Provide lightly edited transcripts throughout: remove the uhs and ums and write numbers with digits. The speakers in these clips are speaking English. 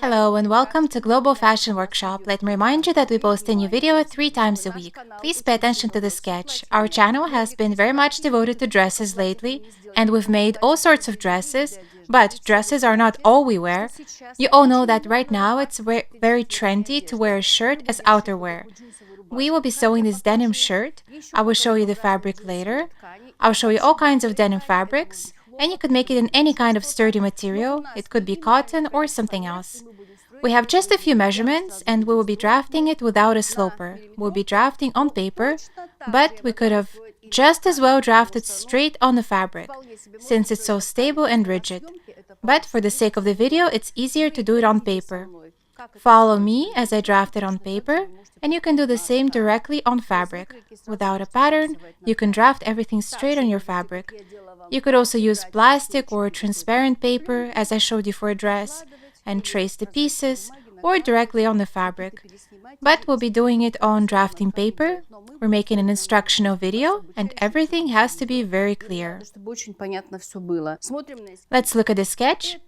Hello and welcome to Global Fashion Workshop. Let me remind you that we post a new video 3 times a week. Please pay attention to the sketch. Our channel has been very much devoted to dresses lately, and we've made all sorts of dresses, but dresses are not all we wear. You all know that right now it's very trendy to wear a shirt as outerwear. We will be sewing this denim shirt. I will show you the fabric later. I'll show you all kinds of denim fabrics. And you could make it in any kind of sturdy material. It could be cotton or something else. We have just a few measurements and we will be drafting it without a sloper. We'll be drafting on paper, but we could have just as well drafted straight on the fabric, since it's so stable and rigid. But for the sake of the video, it's easier to do it on paper. Follow me as I draft it on paper, and you can do the same directly on fabric. Without a pattern, you can draft everything straight on your fabric. You could also use plastic or transparent paper, as I showed you for a dress, and trace the pieces, or directly on the fabric. But we'll be doing it on drafting paper. We're making an instructional video, and everything has to be very clear. Let's look at the sketch.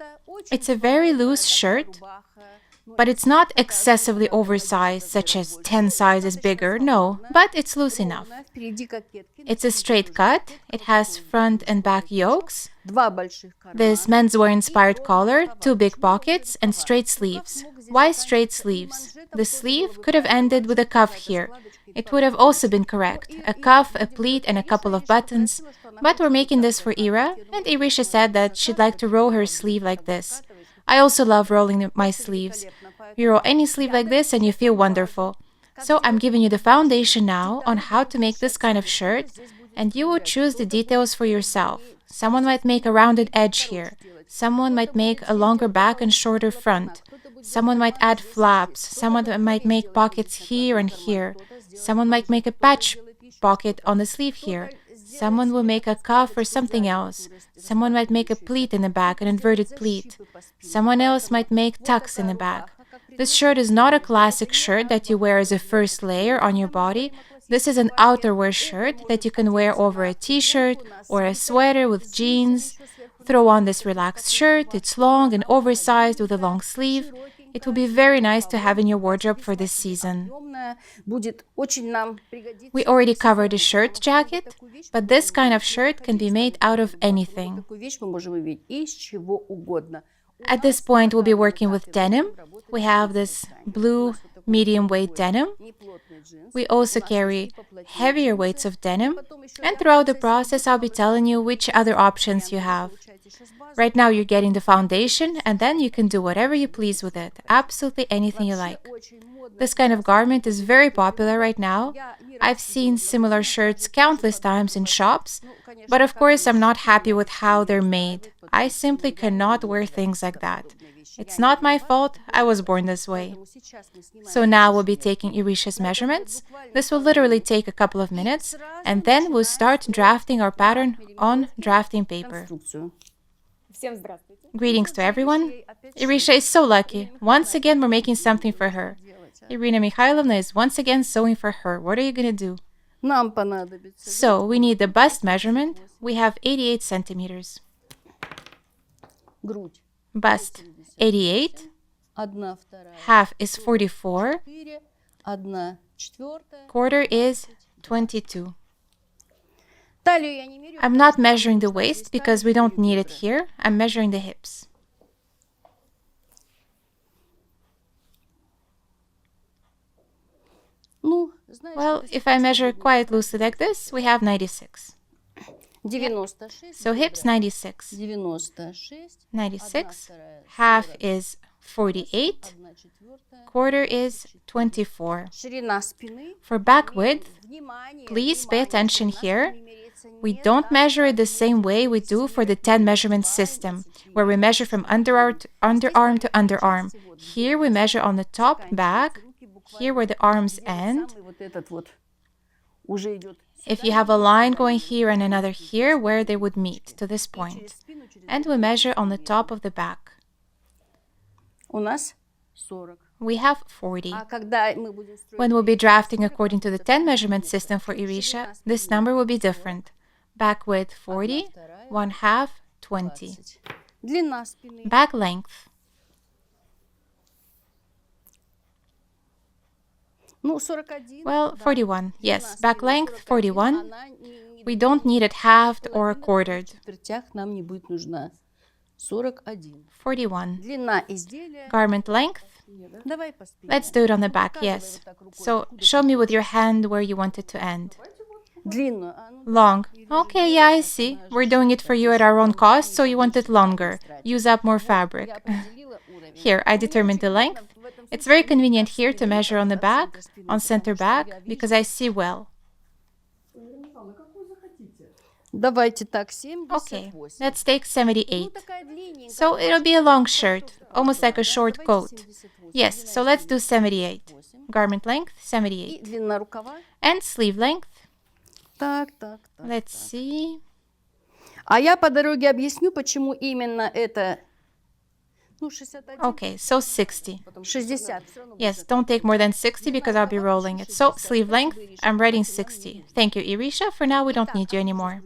It's a very loose shirt, but it's not excessively oversized, such as 10 sizes bigger, no, but it's loose enough. It's a straight cut, it has front and back yokes, this menswear-inspired collar, 2 big pockets, and straight sleeves. Why straight sleeves? The sleeve could have ended with a cuff here. It would have also been correct, a cuff, a pleat, and a couple of buttons, but we're making this for Ira, and Irisha said that she'd like to roll her sleeve like this. I also love rolling my sleeves. You roll any sleeve like this and you feel wonderful. So I'm giving you the foundation now on how to make this kind of shirt, and you will choose the details for yourself. Someone might make a rounded edge here. Someone might make a longer back and shorter front. Someone might add flaps. Someone might make pockets here and here. Someone might make a patch pocket on the sleeve here. Someone will make a cuff or something else. Someone might make a pleat in the back, an inverted pleat. Someone else might make tucks in the back. This shirt is not a classic shirt that you wear as a first layer on your body. This is an outerwear shirt that you can wear over a t-shirt or a sweater with jeans. Throw on this relaxed shirt. It's long and oversized with a long sleeve. It will be very nice to have in your wardrobe for this season. We already covered a shirt jacket, but this kind of shirt can be made out of anything. At this point, we'll be working with denim. We have this blue medium weight denim. We also carry heavier weights of denim. And throughout the process, I'll be telling you which other options you have. Right now, you're getting the foundation, and then you can do whatever you please with it. Absolutely anything you like. This kind of garment is very popular right now. I've seen similar shirts countless times in shops, but of course I'm not happy with how they're made. I simply cannot wear things like that. It's not my fault, I was born this way. So now we'll be taking Irisha's measurements. This will literally take a couple of minutes, and then we'll start drafting our pattern on drafting paper. Greetings to everyone. Irisha is so lucky. Once again, we're making something for her. Irina Mikhailovna is once again sewing for her. What are you going to do? So, we need the bust measurement. We have 88 centimeters. Bust, 88. Half is 44. Quarter is 22. I'm not measuring the waist because we don't need it here. I'm measuring the hips. Well, if I measure quite loosely like this, we have 96. So hips 96. 96. Half is 48. Quarter is 24. For back width, please pay attention here. We don't measure it the same way we do for the 10 measurement system, where we measure from underarm to underarm. Here we measure on the top back, here where the arms end. If you have a line going here and another here, where they would meet to this point. And we measure on the top of the back. We have 40. When we'll be drafting according to the 10 measurement system for Irisha, this number will be different. Back width 40, 1/2 20. Back length Well, 41. Yes, back length 41. We don't need it halved or quartered. 41. Garment length. Let's do it on the back, yes. So show me with your hand where you want it to end. Long. Okay, yeah, I see. We're doing it for you at our own cost, so you want it longer. Use up more fabric. Here, I determined the length. It's very convenient here to measure on the back, on center back, because I see well. Okay, let's take 78. So it'll be a long shirt, almost like a short coat. Yes, so let's do 78. Garment length, 78. And sleeve length. Let's see. Okay, so 60. Yes, don't take more than 60 because I'll be rolling it. So, sleeve length, I'm writing 60. Thank you, Irisha. For now, we don't need you anymore.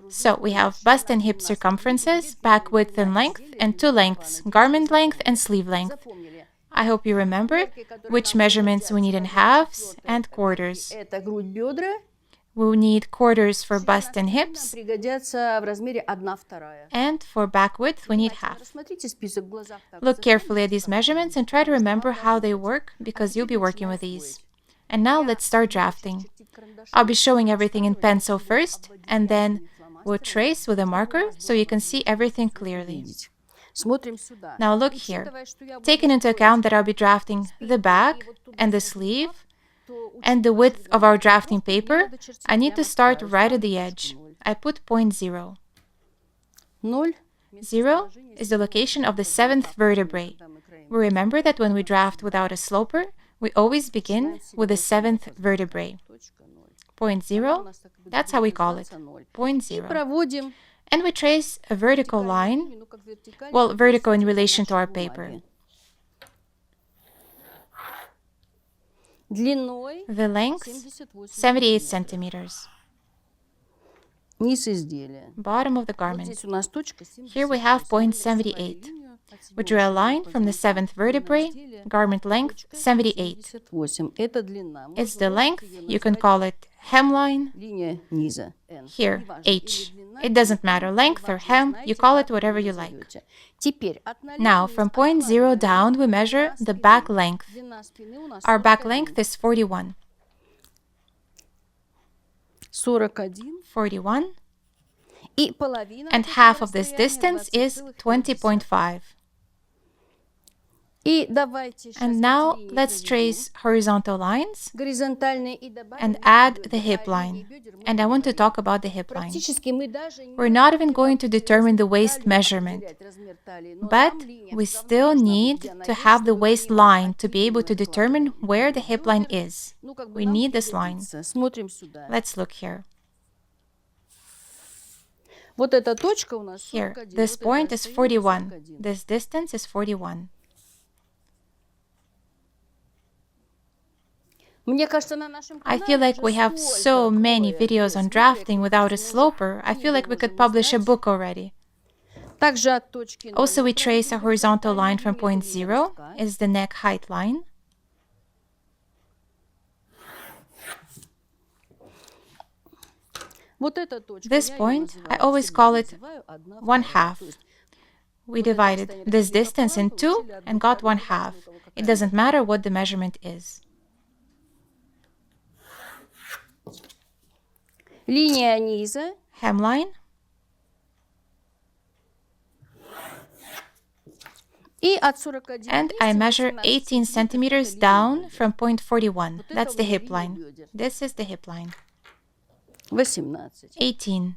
So, we have bust and hip circumferences, back width and length, and two lengths, garment length and sleeve length. I hope you remember which measurements we need in halves and quarters. We need quarters for bust and hips, and for back width we need half. Look carefully at these measurements and try to remember how they work, because you'll be working with these. And now let's start drafting. I'll be showing everything in pencil first, and then we'll trace with a marker so you can see everything clearly. Now look here. Taking into account that I'll be drafting the back and the sleeve, and the width of our drafting paper, I need to start right at the edge. I put point 0. 0 is the location of the 7th vertebrae. We remember that when we draft without a sloper, we always begin with the 7th vertebrae. Point 0, that's how we call it. Point 0. And we trace a vertical line, well, vertical in relation to our paper. The length, 78 centimeters. Bottom of the garment. Here we have point 78. We draw a line from the 7th vertebrae, garment length 78. It's the length, you can call it hemline. Here, H. It doesn't matter, length or hem, you call it whatever you like. Now, from point 0 down, we measure the back length. Our back length is 41. 41. And half of this distance is 20.5. And now let's trace horizontal lines and add the hip line. And I want to talk about the hip line. We're not even going to determine the waist measurement, but we still need to have the waistline to be able to determine where the hip line is. We need this line. Let's look here. Here, this point is 41. This distance is 41. I feel like we have so many videos on drafting without a sloper. I feel like we could publish a book already. Also, we trace a horizontal line from point 0, is the neck height line. This point, I always call it 1/2. We divided this distance in 2 and got 1/2. It doesn't matter what the measurement is. Hemline. And I measure 18 centimeters down from point 41. That's the hip line. This is the hip line. 18.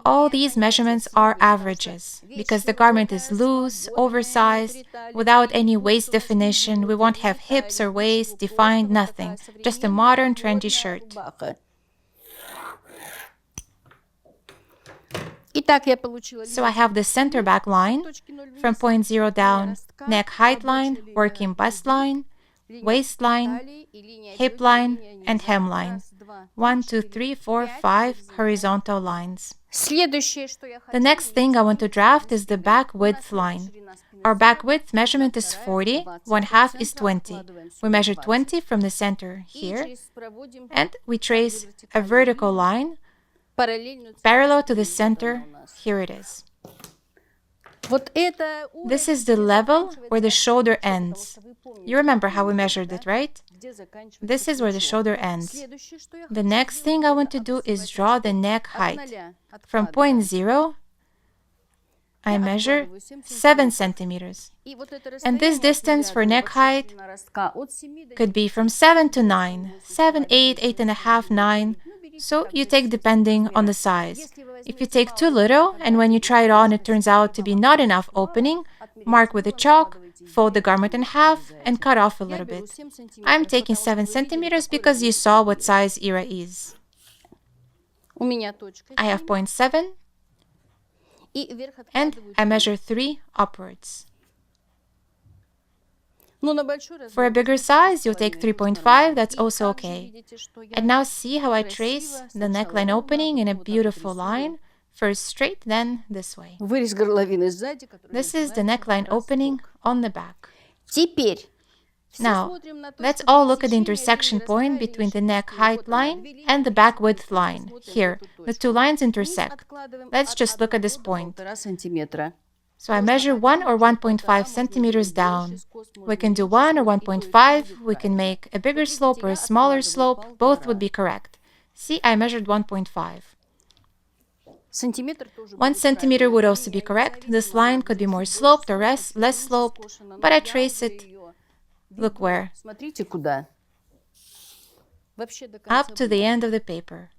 All these measurements are averages, because the garment is loose, oversized, without any waist definition. We won't have hips or waist defined, nothing. Just a modern, trendy shirt. So I have the center back line, from point 0 down, neck height line, working bust line, waistline, hip line, and hemline. 1, 2, 3, 4, 5 horizontal lines. The next thing I want to draft is the back width line. Our back width measurement is 40, 1/2 is 20. We measure 20 from the center here, and we trace a vertical line parallel to the center. Here it is. This is the level where the shoulder ends. You remember how we measured it, right? This is where the shoulder ends. The next thing I want to do is draw the neck height. From point 0, I measure 7 centimeters. And this distance for neck height could be from 7 to 9, 7, 8, 8.5, 9. So you take depending on the size. If you take too little and when you try it on it turns out to be not enough opening, mark with a chalk, fold the garment in half, and cut off a little bit. I'm taking 7 centimeters because you saw what size Ira is. I have point 7, and I measure 3 upwards. For a bigger size, you'll take 3.5, that's also okay. And now see how I trace the neckline opening in a beautiful line, first straight, then this way. This is the neckline opening on the back. Now, let's all look at the intersection point between the neck height line and the back width line. Here, the two lines intersect. Let's just look at this point. So I measure 1 or 1.5 centimeters down. We can do 1 or 1.5. We can make a bigger slope or a smaller slope. Both would be correct. See, I measured 1.5. 1 centimeter would also be correct. This line could be more sloped or less sloped, but I trace it. Look where? Up to the end of the paper.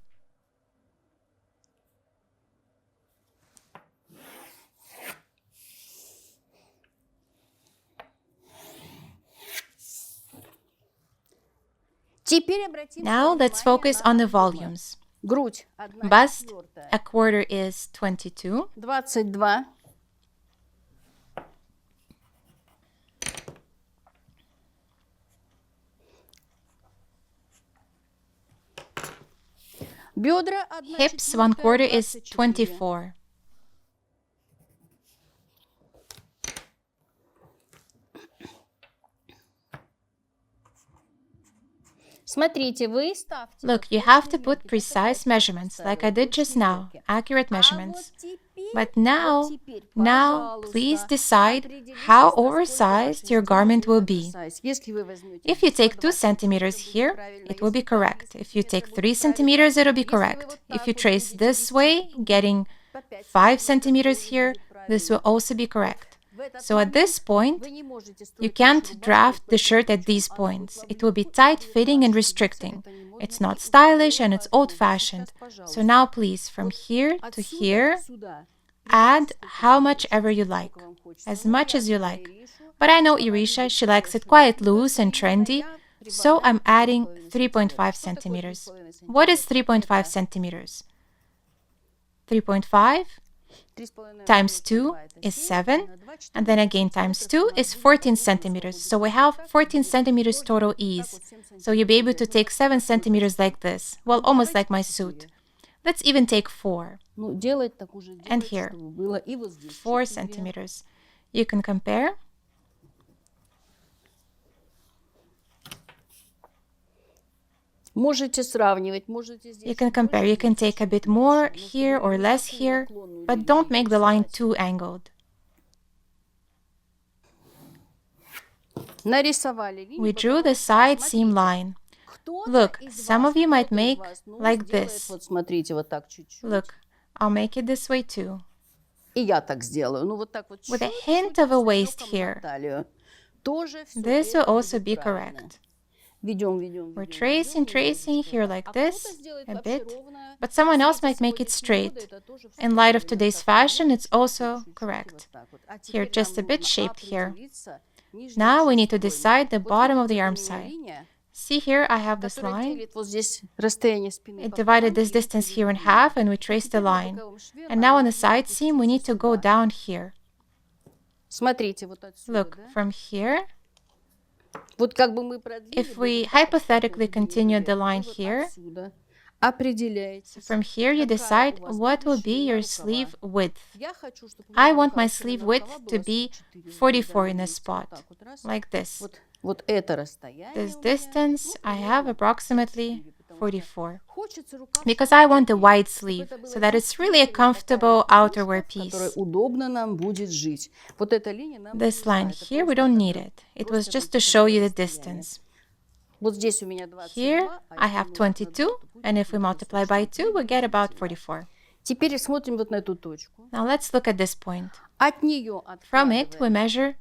Now let's focus on the volumes. Bust, a quarter is 22. Hips, 1/4 is 24. Look, you have to put precise measurements, like I did just now, accurate measurements. But now, please decide how oversized your garment will be. If you take 2 centimeters here, it will be correct. If you take 3 centimeters, it will be correct. If you trace this way, getting 5 centimeters here, this will also be correct. So at this point, you can't draft the shirt at these points. It will be tight-fitting and restricting. It's not stylish and it's old-fashioned. So now please, from here to here, add how much ever you like, as much as you like. But I know Irisha, she likes it quite loose and trendy, so I'm adding 3.5 centimeters. What is 3.5 centimeters? 3.5 times 2 is 7, and then again times 2 is 14 centimeters. So we have 14 centimeters total ease. So you'll be able to take 7 centimeters like this, well, almost like my suit. Let's even take 4. And here, 4 centimeters. You can compare. You can compare. You can take a bit more here or less here, but don't make the line too angled. We drew the side seam line. Look, some of you might make like this. Look, I'll make it this way too. With a hint of a waist here. This will also be correct. We're tracing here like this, a bit, but someone else might make it straight. In light of today's fashion, it's also correct. Here, just a bit shaped here. Now we need to decide the bottom of the arm side. See here, I have this line. It divided this distance here in half, and we traced the line. And now on the side seam, we need to go down here. Look, from here. If we hypothetically continue the line here, определяете. From here, you decide what will be your sleeve width. I want my sleeve width to be 44 in a spot, like this. Вот это расстояние This у меня, distance, I have approximately 44. хочется рукав, Because I want a wide sleeve, so that it's really a comfortable outerwear которая piece. удобно нам будет жить. Вот эта линия нам не This line нужна, это here, we просто don't как need бы it. It was просто just вот to show you the расстояние. distance. Вот здесь у меня Here, 22, а I если have умножить на 22, 2, то будет and if we multiply by 2, we get about 44. Теперь смотрим вот на эту точку. Now let's look at this point. От нее From it, we откладываем measure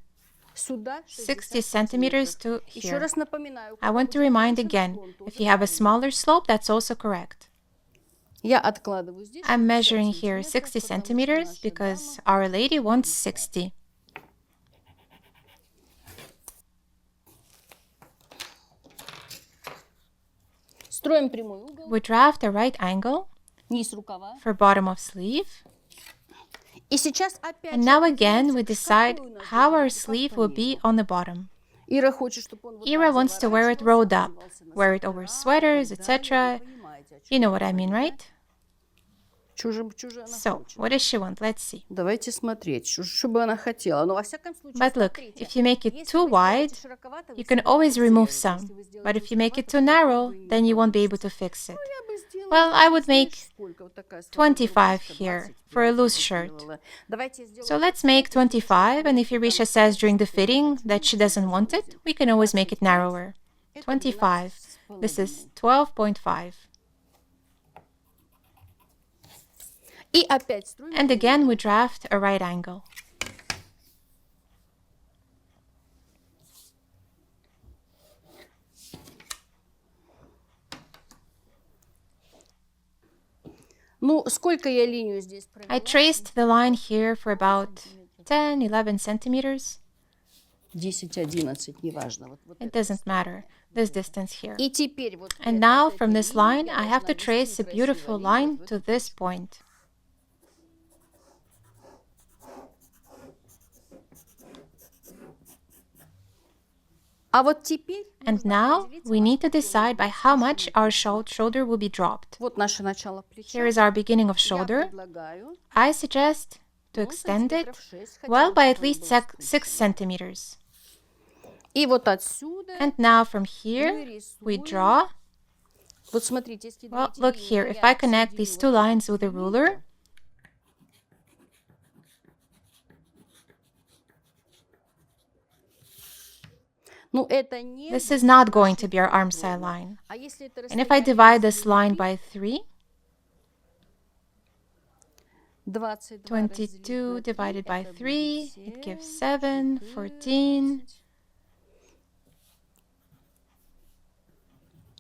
сюда 60 centimeters to Еще here. раз напоминаю, у I кого want to будет remind больше again, склон, тоже if you have a правильно. smaller slope, that's also correct. Я откладываю здесь I'm 60 measuring here сантиметров, 60 потому что centimeters наша because дама Our Lady wants 60. Строим прямой угол, We draft a right angle низ рукава. for bottom of sleeve. И сейчас опять And же now again, we определяется, decide какой у нас how должен our быть рукав sleeve по will be низу. on the bottom. Ира хочет, чтобы он вот Ira так wants to wear it заворачивался, rolled up, одевался на wear it over свитера и sweaters, так далее. etc. Вы понимаете, о You чем know я what I mean, говорю, да? right? Чужая она So, хочет. what does she want? Let's see. Давайте смотреть, что бы она хотела. Но во всяком случае, But look, смотрите. if you make it Если too вы сделаете wide, широковато, вы you can всегда always remove потеряете. some. Если вы But сделаете if you make it узковато, too то narrow, как бы и не then you won't be able получится. to fix it. Я бы сделала, Well, I would знаете, make сколько? Вот такая свободная 25 рубашка, here for a 25 loose я бы shirt. сделала. Давайте я сделаю So let's make 25, and if Irisha says during the fitting that she doesn't want it, we can always make it narrower. 25. This is 12.5. И опять строим. And again, we draft a right angle. Ну, сколько я линию здесь I провела? traced the line here for about 10-11 centimeters. 10-11, неважно. Вот It это. doesn't matter, this distance here. И теперь вот And now, from this line, I have to trace a beautiful line to this point. А вот теперь And now, we need to decide by how much our shoulder will be dropped. вот наше начало плеча. Here is our beginning of Я shoulder. предлагаю I suggest to extend it, сантиметров 6, хотя well, бы by at чтобы least было 6 centimeters. И вот отсюда And now from here, we draw. вот смотрите, если Well, две look линии here, if I прямо connect в these середину two вот так lines with a ruler, ну, это не this is not going to be our arm side line. А если это And if I divide this line by 3, 22 divided by 3, it gives 7, 14.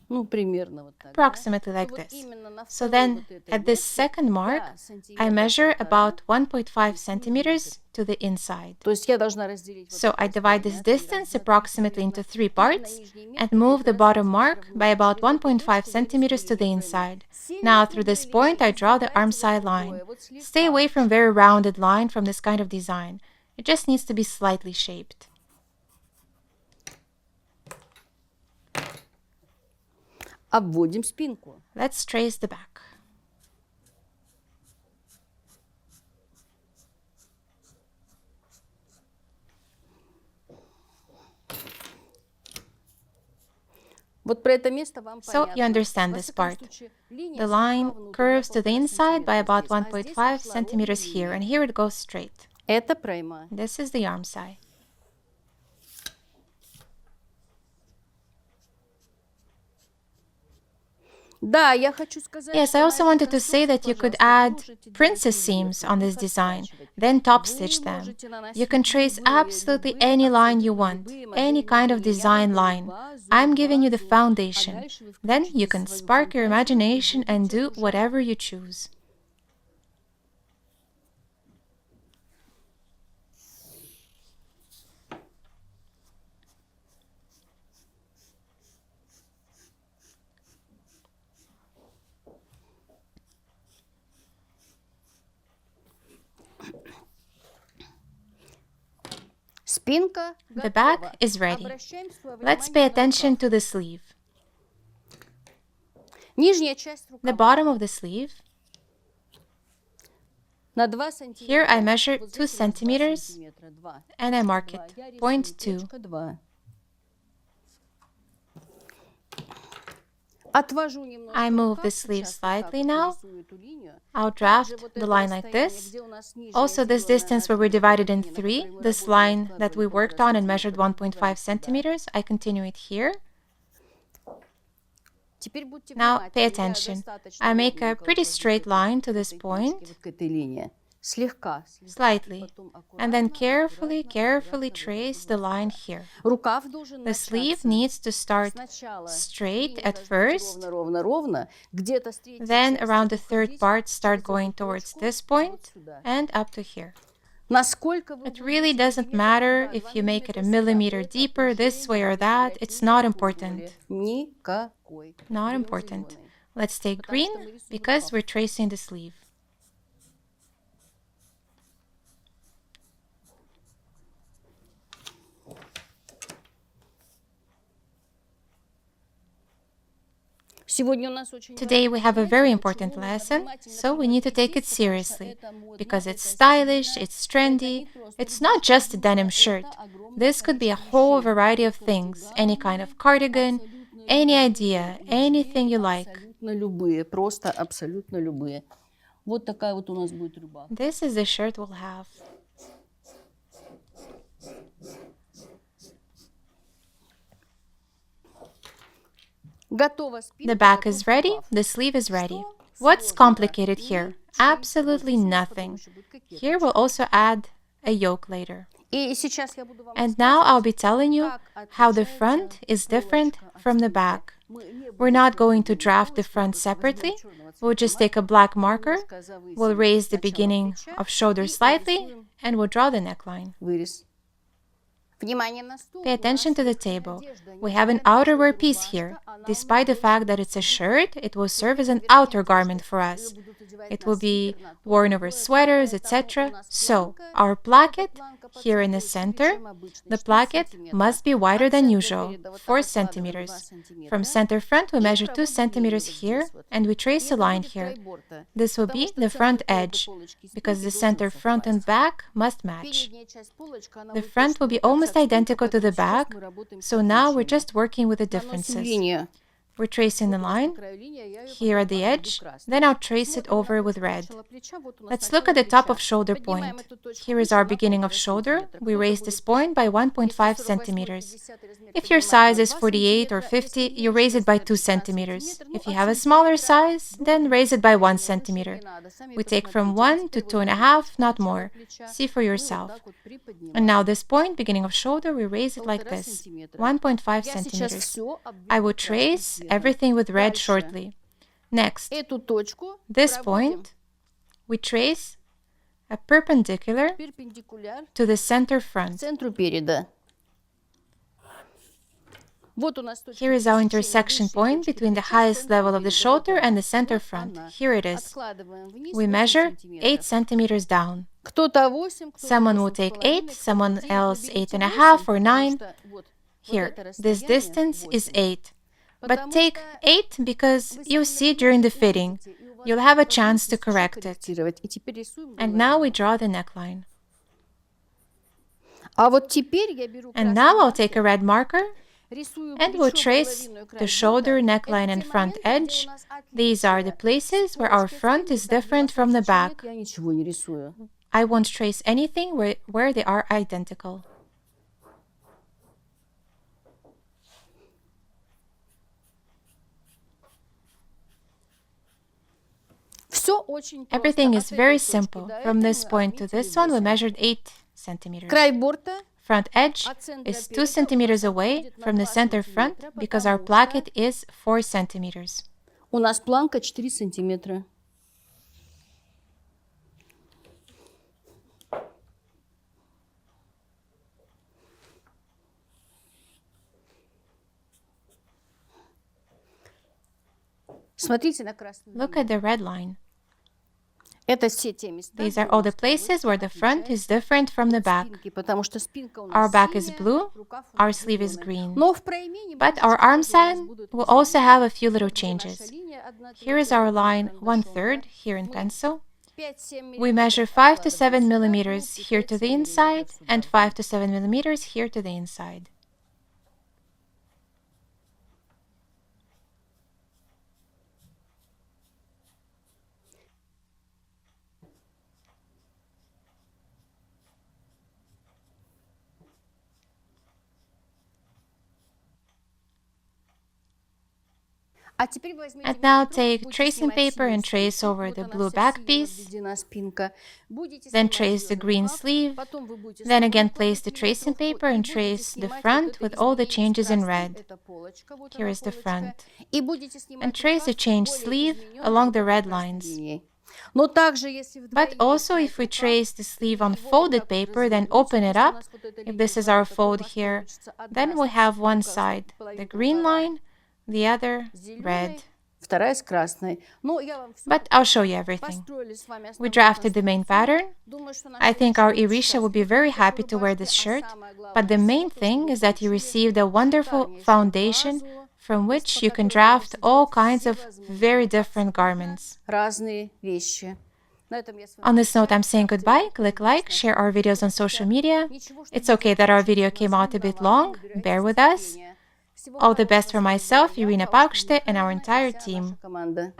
Ну, примерно вот так. Approximately like Вот this. именно на So второй then, вот этой at this точке second mark, я I сантиметр measure полтора. about 1.5 centimeters to the inside. То есть я должна разделить вот So это I divide this расстояние, distance раз, два, три, approximately into примерно. 3 И на parts нижней and метке move как the раз bottom сантиметров mark by about через эту 1.5 точку я centimeters to the рисую inside. прямую. Now, Сильно through this круглые point, I линии draw the arm избегайте side вот line. такое, вот Stay слегка. away from very rounded line from this kind of design. It just needs to be slightly shaped. Обводим спинку. Let's trace the back. Вот про это место вам So понятно. you understand Во this всяком part. случае, линия The слегка line внутрь, curves to the 1,5 inside by сантиметра about здесь, а здесь 1.5 ушла ровная centimeters here, and линия. here it goes straight. Это пройма. This is the arm side. Да, я хочу сказать, Yes, что I на also эту wanted to say that you конструкцию, could пожалуйста, add можете princess делать seams резервы, on их this design, отпрачивать. then top Вы stitch them. можете наносить You can trace любые, absolutely любые, any line you абсолютно want, любые any модельные kind of линии. Я design вам line. даю базу, I'm giving you the базу, а foundation. дальше вы Then включите you can свою spark your фантазию и imagination and будете do уже whatever you choose. Спинка The готова. back is ready. Обращаем свое Let's внимание pay на attention рукав. to the sleeve. Нижняя часть The рукава. bottom of the sleeve. На 2 сантиметра. Here I measure Вот 2 здесь у нас 2 centimeters сантиметра, 2. and I mark Два. it. Я рисую Point 2. точка 2. Отвожу немножко I move рукав. the sleeve Сейчас вот так slightly вот now. нарисую эту линию. I'll Также draft вот the это line like расстояние, this. где у нас нижняя Also, this зелёная distance where we're отметка divided in линии, на 3, которой мы this работали, line that we откладывали worked on and 1,5 measured сантиметра, 1.5 продвигаем сюда. centimeters, I continue it here. Теперь будьте Now, pay внимательны. Я attention. достаточно I make a ровненько pretty ухожу straight к line to this этой точке, point, вот к этой линии. Слегка, и slightly, потом and then аккуратно, carefully аккуратно trace вывожу the вот line сюда. here. Рукав должен The sleeve начаться needs to start сначала. straight Линию at должна быть first, ровно, где-то с третьей then части around the вот third здесь, part start через going эту towards точку, this вот point сюда. and up to here. Насколько вы It really будете doesn't миллиметр matter туда, if 2 you make it a миллиметра сюда. millimeter Это deeper уже this way не or будет that. играть It's not никакой important. роли. Никакой. Not Берем important. зелёный. Let's take Потому green что мы рисуем because рукав. we're tracing the sleeve. Сегодня у нас очень Today we важное have a занятие, very почему important нужно lesson, внимательно so we need to take it подойти здесь, seriously. потому что это модно, Because это it's stylish, стильно, it's это trendy, не просто it's not рубашка, just a блузка, denim это shirt. огромное This could be a количество whole вещей. variety of Это things, any kind of кардиганы, cardigan, абсолютно any любые idea, идеи, anything you like. абсолютно любые, просто абсолютно любые. Вот такая вот у нас будет рубаха. This is the shirt we'll have. Готова спинка, The back готов is ready, рукав. the sleeve is ready. Что What's сложного? complicated here? Ничего. Absolutely Вот здесь у нас nothing. потом еще будет кокеточка. Here we'll also add a yoke later. И сейчас я буду вам And now I'll be рассказывать, telling you как how the отличается front is different полочка от from the спинки. back. Мы не We're будем not сегодня going to делать draft the полочку, front просто возьмем separately. черного We'll цвета just take a black marker, немножко завысим we'll raise the начало beginning плеча of shoulder и slightly, нарисуем and we'll draw the neckline. вырез. Внимание на стул. Pay У attention нас to the верхняя table. одежда. We have an Несмотря на то, что outerwear это piece рубашка, here. она у Despite the нас fact больше that it's a будет shirt, it will serve as an верхней outer garment одеждой. for Её us. будут одевать It на will be свитер, на то, worn на over другое, sweaters, поэтому у etc. нас So, планка. our Эта placket планка по here in the центру шире, center, чем обычно, the 4 placket сантиметра. must be wider От than центра usual, переда вот 4 так откладываем 2 centimeters. сантиметра. From center front, we И measure 2 проводим линию centimeters вот here, здесь вот. and we И trace a это line будет here. край борта. This will Потому be что the front центр переда edge, полочки и because спинки the должен center front and совпасть. back must match. Передняя часть полочка, она The будет front will точно be вот так же, almost как спинка, identical to the поэтому сейчас back, мы работаем с so now we're отличиями. just working with the Наносим differences. линию. We're tracing the Вот у нас по line краю линия, я её here at the потом обведу edge, красным. then I'll trace it Смотрим на over with точку red. начала плеча. Вот у нас Let's look начало at the top плеча. of shoulder Поднимаем point. эту точку Here is выше our на beginning of 1,5 shoulder. сантиметра. We Кто-то raise будет this point by 1.5 248 centimeters. 50 размер If your поднимать size на is 2 48 or сантиметра. 50, Если you raise меньше it by размер 2 15 centimeters. сантиметра, If ну, you от have a smaller сантиметра size, до then raise it by 1 выше centimeter. не надо. Сами We take from посмотрите. 1 to Теперь вот эту 2.5, точку not начала more. плеча See for мы вот yourself. так вот And now приподнимаем. this point, beginning of shoulder, we raise it like 1,5 this, сантиметра. 1.5 Я сейчас centimeters. все I will обведу красным trace цветом. everything with red Дальше. shortly. Next, Эту точку this проводим point, we trace a perpendicular перпендикуляр to the center к front. центру переда. Вот у нас точка Here is our пересечения intersection высшей point точки between the плеча с highest центром level of the переда. shoulder Вот and она. the center Вот front. она. Here it is. Откладываем вниз We 8 measure 8 сантиметров. centimeters down. Кто-то 8, кто-то Someone will take 8, 8,5, someone кто-то 9. else Выберите 8.5 or 8, 9. потому что вот Here, это this расстояние distance is 8. 8. But Потому take что 8 because вы you'll сами see during the fitting. увидите, и у вас You'll have a будет chance to возможность ещё correct it. корректировать. И теперь рисуем And now we горловину. draw the neckline. А вот теперь я беру And красный now I'll take маркер, a red marker рисую and we'll плечо, trace горловину и край the shoulder, борта. neckline, Это and те front моменты, где edge. у нас These are the отличие. places where our Скорость front спинки, is там, где у different нас from the отличий нет, back. я ничего не рисую. I won't trace anything where they are identical. Все очень просто. Everything is От этой very точки simple. до From этой this мы point to отметили this one, we 8. measured 8 centimeters. Край борта Front edge от центра is 2 переда у centimeters нас away отходит на from the 2 center front сантиметра, because our потому placket что is 4 centimeters. у нас планка 4 сантиметра. Смотрите на красную Look линию. at the red line. Это все те места, These где are у all the нас places where the front is different from the от back. спинки, потому что спинка у Our нас back is синяя, blue, рукав у our нас sleeve is зелёный. green. Но в проемене But our бутылочки arm тоже у нас side будут will also зелёные. have a few little Вот где наша changes. линия 1/3, Here is our вот здесь line карандашом, да. 1/3 here in Мы pencil. 5-7 We measure миллиметров 5 to откладываем 7 сюда millimeters вглубь и here to 5-7 the inside миллиметров сюда and 5 вглубь. to 7 millimeters here to the inside. А теперь возьмите And now микротрубку, take будете tracing снимать paper and синюю trace спинку. over Вот the она blue вся back синяя piece. обведена спинка. Будете Then снимать trace the зелёный green рукав, sleeve. потом вы будете Then снова again place накладывать the tracing микротрубку paper и and будете trace the снимать вот front это with all the изменение с changes in красным. red. Это полочка, вот Here она is the полочка. front. И будете And снимать trace the рукав changed более sleeve изменённой along вот the этой red красной lines. линией. Но также, если But вдвоем also снять if we рукав, trace the sleeve on его вот folded так вот paper, then развернуть, open it если у up, нас вот эта if линия this is our вдвоем, то у fold вас here, получится then одна we have one рука, side, the половинка green рукава line, the other red. зелёной, вторая с красной. Ну, я вам всё But I'll show you everything. построили с вами We основную drafted the main конструкцию. pattern. Думаю, что I наша think our будет Irisha will be счастлива very в такой happy to wear this рубашке, shirt, а самое главное but the main всё, то, что thing вы is that you получили received a wonderful шикарнейшую foundation базу, from which из-под you can которой вы draft можете all делать kinds все of возможные very different абсолютно garments. разные вещи. На этом я с вами On this note, I'm прощаюсь. saying Ставьте goodbye. лайк, Click like, подписывайтесь на share our канал, videos on social подписывайтесь. media. Ничего, что It's видео okay that our получилось video у came нас out a bit длинновато, long. набирайтесь Bear with us. терпения. Всего All the best хорошего. for С вами была myself, я, Irina Фаустина Pakšte, and our Михайловна, и entire вся наша team. команда.